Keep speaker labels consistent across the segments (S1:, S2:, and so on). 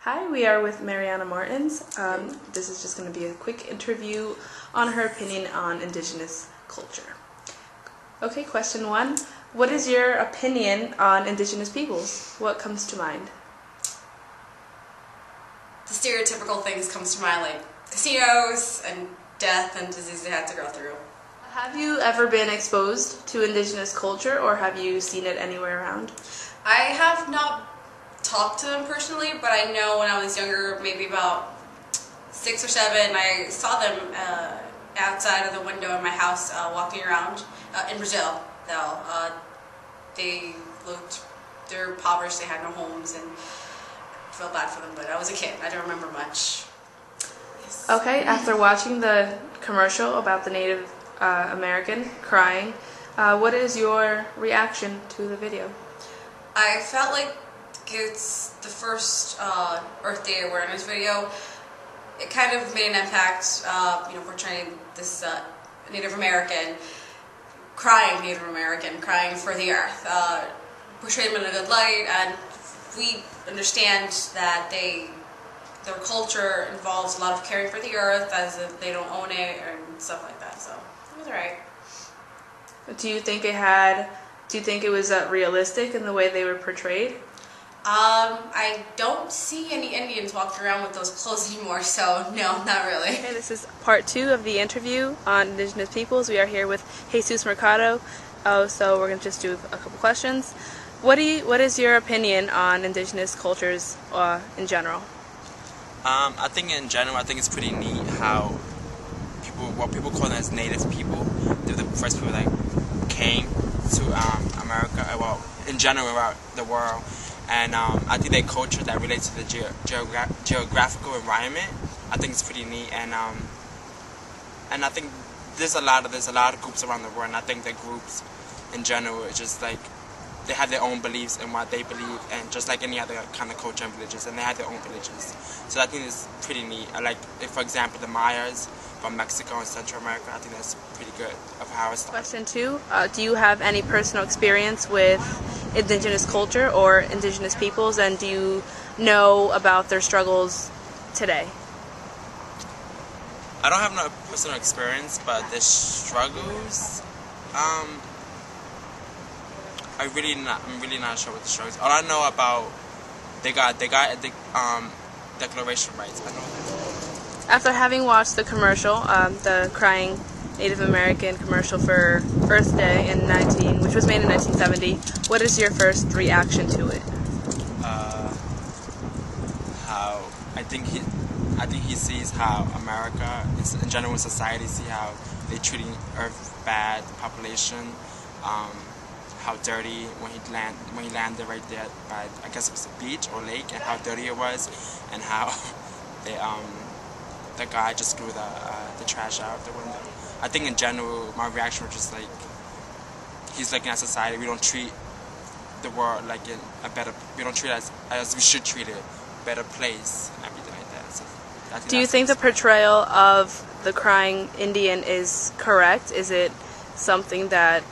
S1: Hi, we are with Mariana Martins. This is just going to be a quick interview on her opinion on Indigenous culture. Okay, question one. What is your opinion on Indigenous peoples? What comes to mind?
S2: The stereotypical things comes to mind, like casinos and death and disease they had to go through.
S1: Have you ever been exposed to Indigenous culture, or have you seen it anywhere around?
S2: I have not talked to them personally, but I know when I was younger, maybe about 6 or 7, I saw them outside of the window in my house walking around in Brazil. They they're impoverished, they had no homes, and I felt bad for them, but I was a kid. I don't remember much. Yes.
S1: Okay, after watching the commercial about the Native American crying, what is your reaction to the video?
S2: I felt like it's the first Earth Day awareness video. It kind of made an impact, portraying this Native American, crying for the Earth. Portrayed them in a good light, and we understand that their culture involves a lot of caring for the Earth, as if they don't own it and stuff like that. So it was alright.
S1: Do you think it was realistic in the way they were portrayed?
S2: I don't see any Indians walking around with those clothes anymore, so no, not really.
S1: Okay, this is part 2 of the interview on Indigenous peoples. We are here with Jesus Mercado. So we're going to just do a couple questions. What is your opinion on Indigenous cultures in general?
S3: I think in general, I think it's pretty neat how what people call them as Native people, they're the first people that came to America, in general around the world. And I think their culture that relates to the geographical environment, I think it's pretty neat. And I think there's a lot of groups around the world, and I think the groups in general is just like they have their own beliefs and what they believe, and just like any other kind of culture and religions, and they have their own religions. So I think it's pretty neat. For example, the Mayas from Mexico and Central America, I think that's pretty good of how it started.
S1: Question 2, do you have any personal experience with Indigenous culture or Indigenous peoples, and do you know about their struggles today?
S3: I don't have no personal experience, but the struggles, I'm really not sure what the struggles. All I know about they got declaration rights. I know that.
S1: After having watched the commercial, the crying Native American commercial for Earth Day which was made in 1970, what is your first reaction to it?
S3: How I think he sees how America, in general society, see how they treating Earth bad, the population, how dirty when he landed right there by, I guess it was a beach or lake, and how dirty it was, and how the guy just threw the trash out the window. I think in general, my reaction was just like, he's looking at society. We don't treat the world like we don't treat it as we should treat it, a better place and everything like that. So
S1: do you think the portrayal of the crying Indian is correct? Is it something that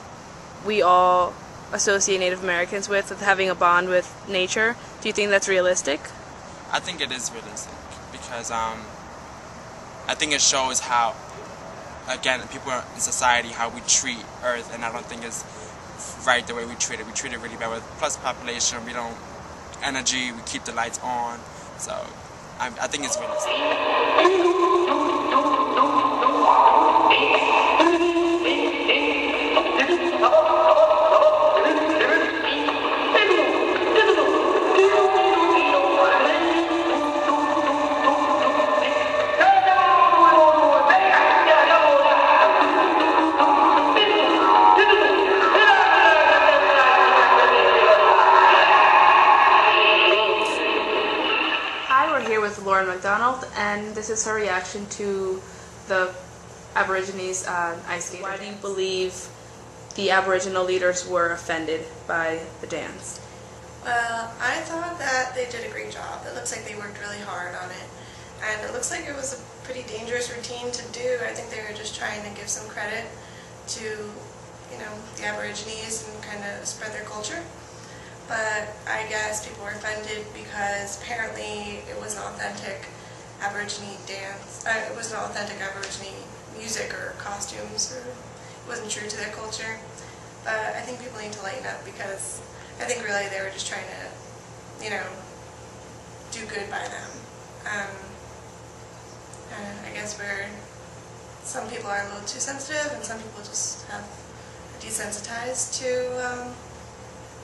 S1: we all associate Native Americans with having a bond with nature? Do you think that's realistic?
S3: I think it is realistic because I think it shows how, again, people in society, how we treat Earth, and I don't think it's right the way we treat it. We treat it really bad. With plus population, we don't energy, we keep the lights on, so I think it's realistic.
S1: Lauren McDonald, and this is her reaction to the Aborigines ice skating. Why do you believe the Aboriginal leaders were offended by the dance?
S4: Well, I thought that they did a great job. It looks like they worked really hard on it, and it looks like it was a pretty dangerous routine to do. I think they were just trying to give some credit to, the Aborigines and kind of spread their culture. but I guess people were offended because apparently it was an authentic Aborigine dance. It was an authentic Aborigine music or costumes, or it wasn't true to their culture. But I think people need to lighten up, because I think really they were just trying to, do good by them. And I guess some people are a little too sensitive, and some people just have desensitized to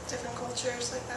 S4: different cultures like that.